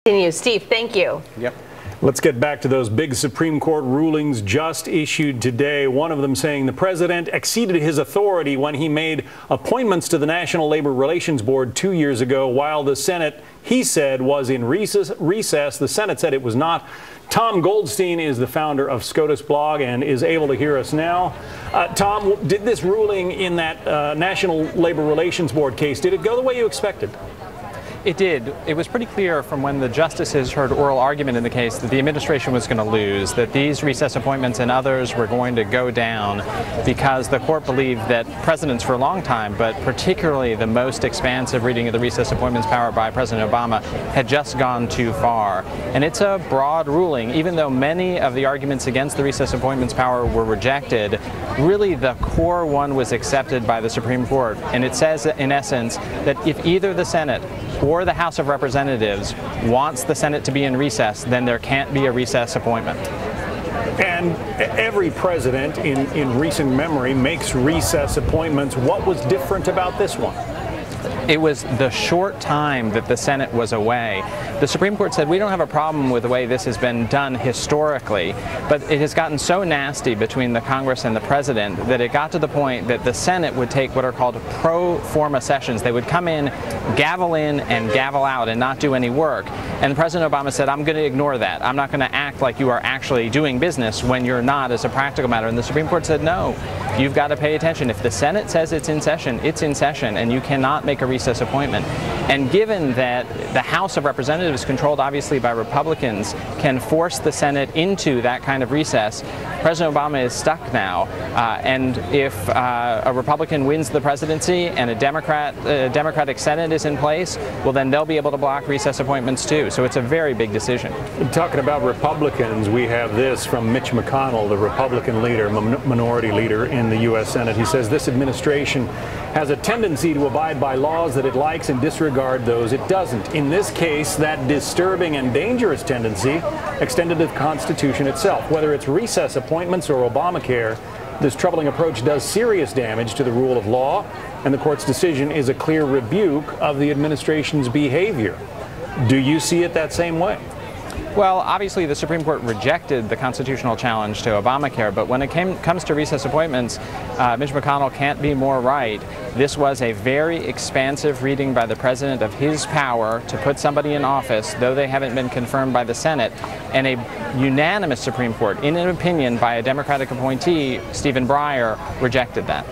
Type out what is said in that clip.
Steve, thank you. Yep. Let's get back to those big Supreme Court rulings just issued today. One of them saying the president exceeded his authority when he made appointments to the National Labor Relations Board 2 years ago, while the Senate, he said, was in recess. The Senate said it was not. Tom Goldstein is the founder of SCOTUS blog and is able to hear us now. Tom, did this ruling in that National Labor Relations Board case, did it go the way you expected? It did. It was pretty clear from when the justices heard oral argument in the case that the administration was going to lose, that these recess appointments and others were going to go down because the court believed that presidents for a long time, but particularly the most expansive reading of the recess appointments power by President Obama, had just gone too far. And it's a broad ruling. Even though many of the arguments against the recess appointments power were rejected, really the core one was accepted by the Supreme Court. And it says, in essence, that if either the Senate or the House of Representatives wants the Senate to be in recess, then there can't be a recess appointment. And every president in recent memory makes recess appointments. What was different about this one? It was the short time that the Senate was away. The Supreme Court said we don't have a problem with the way this has been done historically, but it has gotten so nasty between the Congress and the President that it got to the point that the Senate would take what are called pro forma sessions. They would come in and gavel out and not do any work. And President Obama said, I'm going to ignore that. I'm not going to act like you are actually doing business when you're not, as a practical matter. And the Supreme Court said, no, you've got to pay attention. If the Senate says it's in session, and you cannot make a recess appointment. And given that the House of Representatives, controlled obviously by Republicans, can force the Senate into that kind of recess, President Obama is stuck now. And if a Republican wins the presidency and a Democratic Senate is in place, well, then they'll be able to block recess appointments too. So it's a very big decision. Talking about Republicans, we have this from Mitch McConnell, the Republican leader, minority leader in the U.S. Senate. He says this administration has a tendency to abide by laws that it likes and disregard those it doesn't. In this case, that disturbing and dangerous tendency extended to the Constitution itself. Whether it's recess appointments or Obamacare, this troubling approach does serious damage to the rule of law, and the court's decision is a clear rebuke of the administration's behavior. Do you see it that same way? Well, obviously the Supreme Court rejected the constitutional challenge to Obamacare, but when it comes to recess appointments, Mitch McConnell can't be more right. This was a very expansive reading by the President of his power to put somebody in office, though they haven't been confirmed by the Senate, and a unanimous Supreme Court, in an opinion by a Democratic appointee, Stephen Breyer, rejected that.